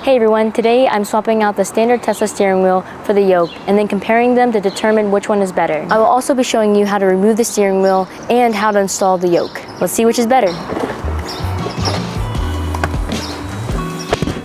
Hey everyone, today I'm swapping out the standard Tesla steering wheel for the Yoke and then comparing them to determine which one is better. I will also be showing you how to remove the steering wheel and how to install the Yoke. Let's see which is better.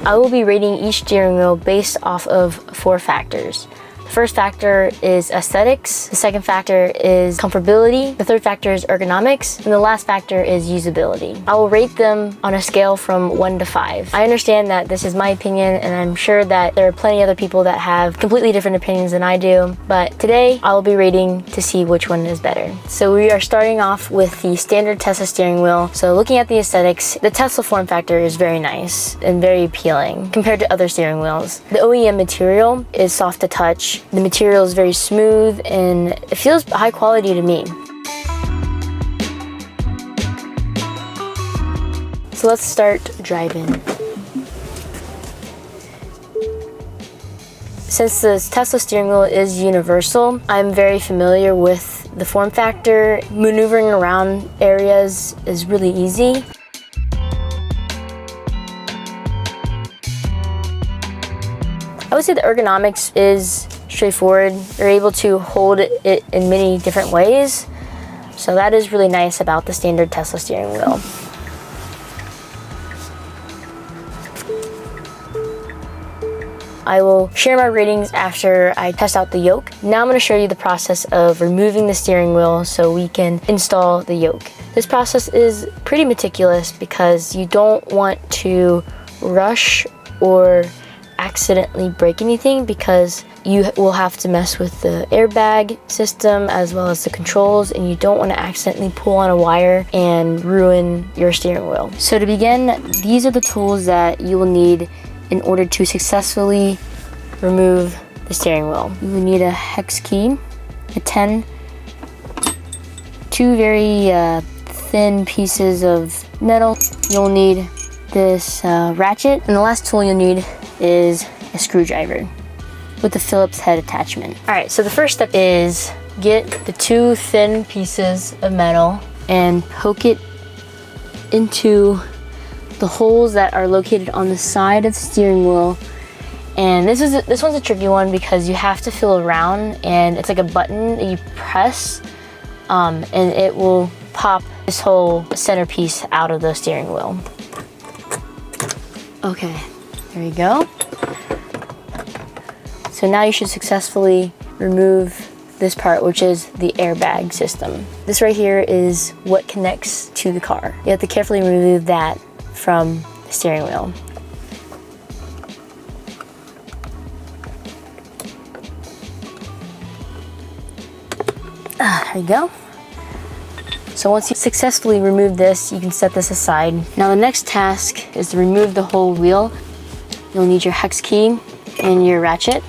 I will be rating each steering wheel based off of 4 factors. The first factor is aesthetics, the second factor is comfortability, the third factor is ergonomics, and the last factor is usability. I will rate them on a scale from 1 to 5. I understand that this is my opinion, and I'm sure that there are plenty of other people that have completely different opinions than I do, but today I will be rating to see which one is better. So we are starting off with the standard Tesla steering wheel. So looking at the aesthetics, the Tesla form factor is very nice and very appealing compared to other steering wheels. The OEM material is soft to touch. The material is very smooth and it feels high quality to me. So let's start driving. Since the Tesla steering wheel is universal, I'm very familiar with the form factor. Maneuvering around areas is really easy. I would say the ergonomics is straightforward. You're able to hold it in many different ways. So that is really nice about the standard Tesla steering wheel. I will share my ratings after I test out the Yoke. Now I'm going to show you the process of removing the steering wheel so we can install the Yoke. This process is pretty meticulous because you don't want to rush or accidentally break anything, because you will have to mess with the airbag system as well as the controls, and you don't want to accidentally pull on a wire and ruin your steering wheel. So to begin, these are the tools that you will need in order to successfully remove the steering wheel. You will need a hex key, a 10, 2 very thin pieces of metal. You'll need this ratchet, and the last tool you'll need is a screwdriver with the Phillips head attachment. All right, so the first step is get the 2 thin pieces of metal and poke it into the holes that are located on the side of the steering wheel. And this one's a tricky one because you have to feel around, and it's like a button that you press, and it will pop this whole centerpiece out of the steering wheel. Okay, there you go. So now you should successfully remove this part, which is the airbag system. This right here is what connects to the car. You have to carefully remove that from the steering wheel. There you go. So once you successfully remove this, you can set this aside. Now the next task is to remove the whole wheel. You'll need your hex key and your ratchet.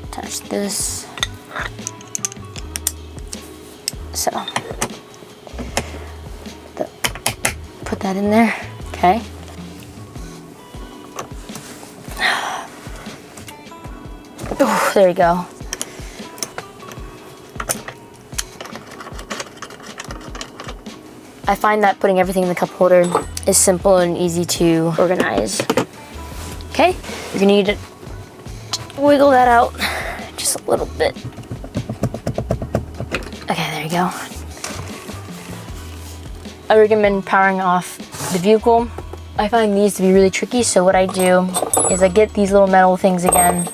Attach this. So, put that in there, okay. Oh, there you go. I find that putting everything in the cup holder is simple and easy to organize. Okay, you're gonna need to wiggle that out just a little bit. Okay, there you go. I recommend powering off the vehicle. I find these to be really tricky, so what I do is I get these little metal things again.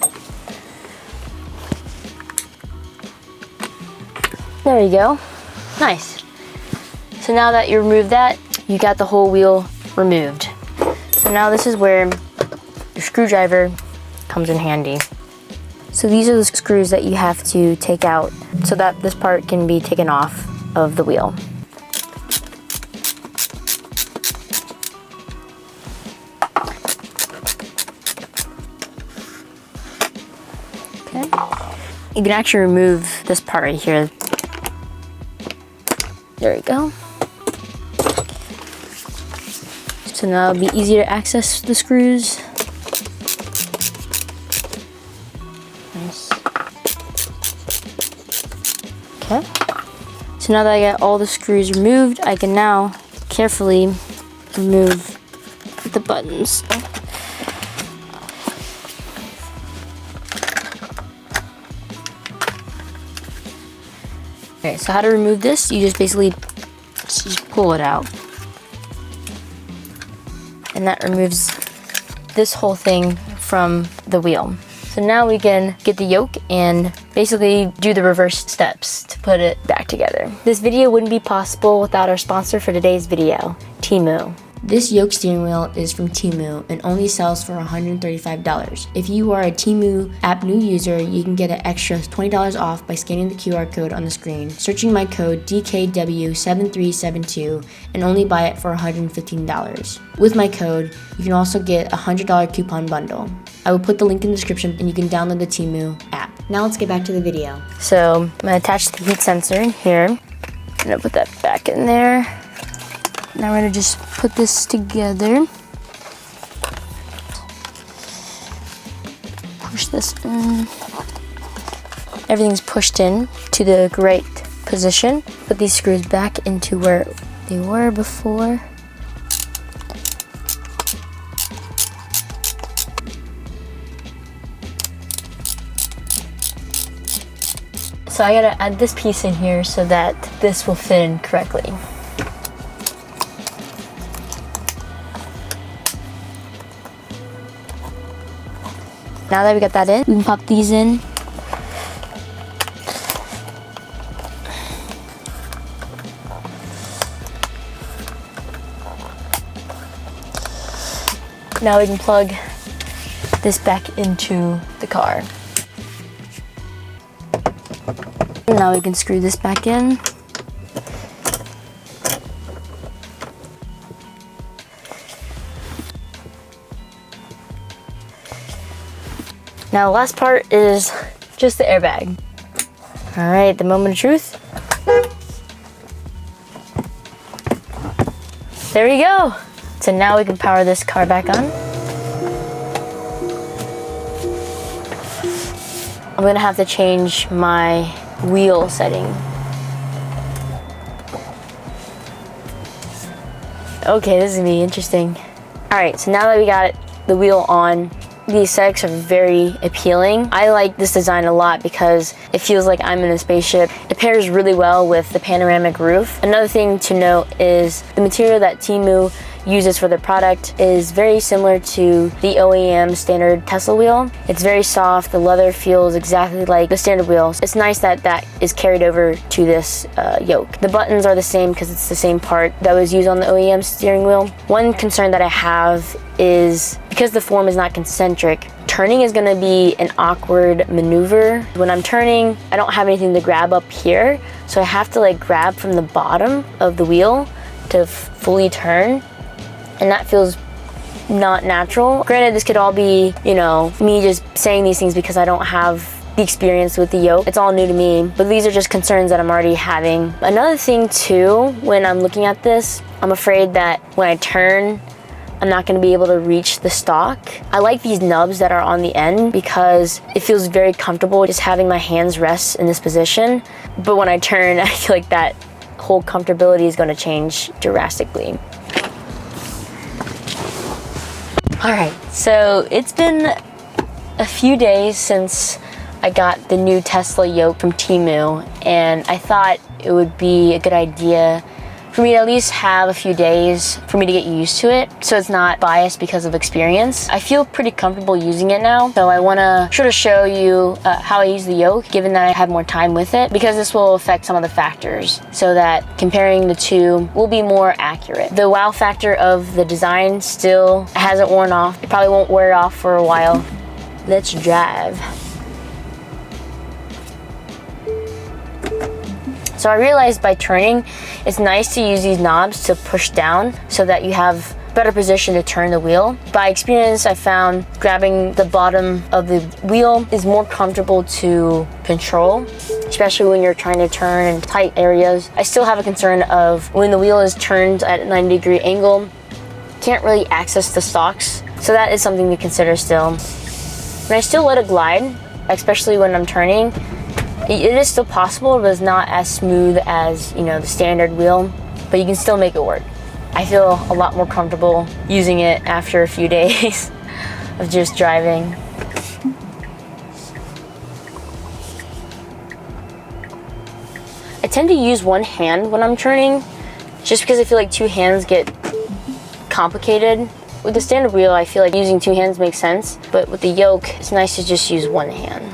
There you go, nice. So now that you removed that, you got the whole wheel removed. So now this is where your screwdriver comes in handy. So these are the screws that you have to take out so that this part can be taken off of the wheel. Okay. You can actually remove this part right here. There you go. So now it'll be easier to access the screws. Nice. Okay. So now that I got all the screws removed, I can now carefully remove the buttons. Okay, so how to remove this? You just basically just pull it out. And that removes this whole thing from the wheel. So now we can get the yoke and basically do the reverse steps to put it back together. This video wouldn't be possible without our sponsor for today's video, Temu. This yoke steering wheel is from Temu and only sells for $135. If you are a Temu app new user, you can get an extra $20 off by scanning the QR code on the screen, searching my code DKW7372, and only buy it for $115. With my code, you can also get a $100 coupon bundle. I will put the link in the description and you can download the Temu app. Now let's get back to the video. So I'm gonna attach the heat sensor in here. I'm gonna put that back in there. Now we're gonna just put this together. Push this in. Everything's pushed in to the right position. Put these screws back into where they were before. So I gotta add this piece in here so that this will fit in correctly. Now that we got that in, we can pop these in. Now we can plug this back into the car. Now we can screw this back in. Now the last part is just the airbag. All right, the moment of truth. There we go. So now we can power this car back on. I'm gonna have to change my wheel setting. Okay, this is gonna be interesting. All right, so now that we got the wheel on, the aesthetics are very appealing. I like this design a lot because it feels like I'm in a spaceship. It pairs really well with the panoramic roof. Another thing to note is the material that Temu uses for the product is very similar to the OEM standard Tesla wheel. It's very soft. The leather feels exactly like the standard wheels. It's nice that that is carried over to this yoke. The buttons are the same because it's the same part that was used on the OEM steering wheel. One concern that I have is because the form is not concentric, turning is going to be an awkward maneuver. When I'm turning, I don't have anything to grab up here, so I have to like grab from the bottom of the wheel to fully turn. And that feels not natural. Granted, this could all be, you know, me just saying these things because I don't have the experience with the yoke. It's all new to me, but these are just concerns that I'm already having. Another thing too, when I'm looking at this, I'm afraid that when I turn, I'm not gonna be able to reach the stock. I like these nubs that are on the end because it feels very comfortable just having my hands rest in this position. But when I turn, I feel like that whole comfortability is gonna change drastically. All right, so it's been a few days since I got the new Tesla yoke from Temu, and I thought it would be a good idea for me to at least have a few days for me to get used to it, so it's not biased because of experience. I feel pretty comfortable using it now, so I wanna sort of show you how I use the yoke, given that I have more time with it, because this will affect some of the factors, so that comparing the two will be more accurate. The wow factor of the design still hasn't worn off. It probably won't wear off for a while. Let's drive. So I realized by turning, it's nice to use these knobs to push down so that you have better position to turn the wheel. By experience, I found grabbing the bottom of the wheel is more comfortable to control, especially when you're trying to turn in tight areas. I still have a concern of when the wheel is turned at a 90-degree angle, can't really access the stalks. So that is something to consider still. And I still let it glide, especially when I'm turning. It is still possible, but it's not as smooth as, you know, the standard wheel, but you can still make it work. I feel a lot more comfortable using it after a few days of just driving. I tend to use one hand when I'm turning, just because I feel like two hands get complicated. With the standard wheel, I feel like using two hands makes sense, but with the yoke, it's nice to just use one hand.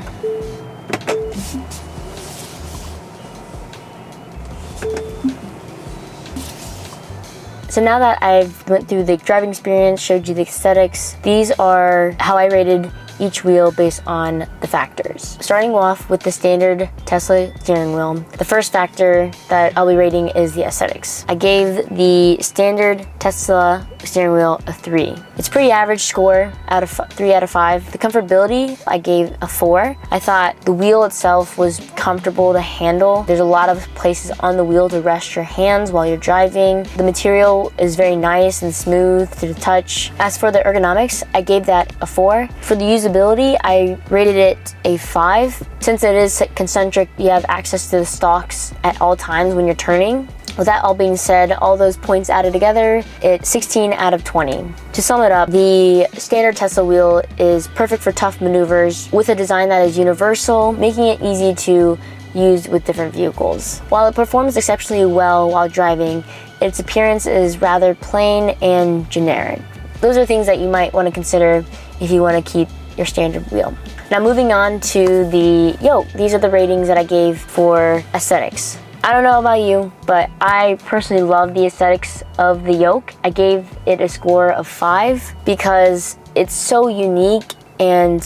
So now that I've went through the driving experience, showed you the aesthetics, these are how I rated each wheel based on the factors. Starting off with the standard Tesla steering wheel, the first factor that I'll be rating is the aesthetics. I gave the standard Tesla steering wheel a 3. It's pretty average score, 3 out of 5. The comfortability, I gave a 4. I thought the wheel itself was comfortable to handle. There's a lot of places on the wheel to rest your hands while you're driving. The material is very nice and smooth to the touch. As for the ergonomics, I gave that a 4. For the usability, I rated it a 5. Since it is concentric, you have access to the stalks at all times when you're turning. With that all being said, all those points added together, it's 16 out of 20. To sum it up, the standard Tesla wheel is perfect for tough maneuvers with a design that is universal, making it easy to use with different vehicles. While it performs exceptionally well while driving, its appearance is rather plain and generic. Those are things that you might want to consider if you want to keep your standard wheel. Now moving on to the yoke. These are the ratings that I gave for aesthetics. I don't know about you, but I personally love the aesthetics of the yoke. I gave it a score of 5 because it's so unique and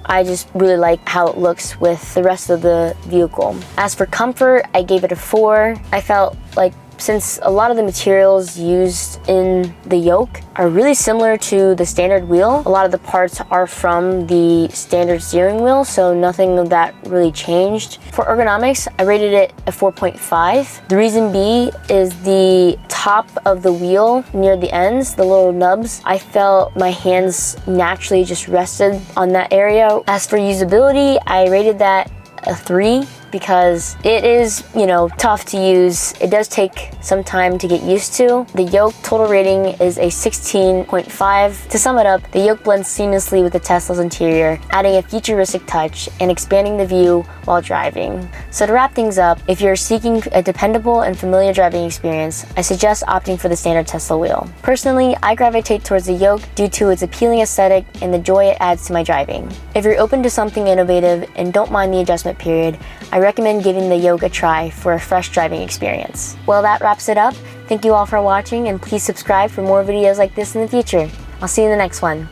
I just really like how it looks with the rest of the vehicle. As for comfort, I gave it a 4. I felt like since a lot of the materials used in the yoke are really similar to the standard wheel, a lot of the parts are from the standard steering wheel, so nothing of that really changed. For ergonomics, I rated it a 4.5. The reason being is the top of the wheel near the ends, the little nubs, I felt my hands naturally just rested on that area. As for usability, I rated that a 3 because it is, tough to use. It does take some time to get used to. The yoke total rating is a 16.5. To sum it up, the yoke blends seamlessly with the Tesla's interior, adding a futuristic touch and expanding the view while driving. So to wrap things up, if you're seeking a dependable and familiar driving experience, I suggest opting for the standard Tesla wheel. Personally, I gravitate towards the yoke due to its appealing aesthetic and the joy it adds to my driving. If you're open to something innovative and don't mind the adjustment period, I recommend giving the yoke a try for a fresh driving experience. Well, that wraps it up. Thank you all for watching, and please subscribe for more videos like this in the future. I'll see you in the next one.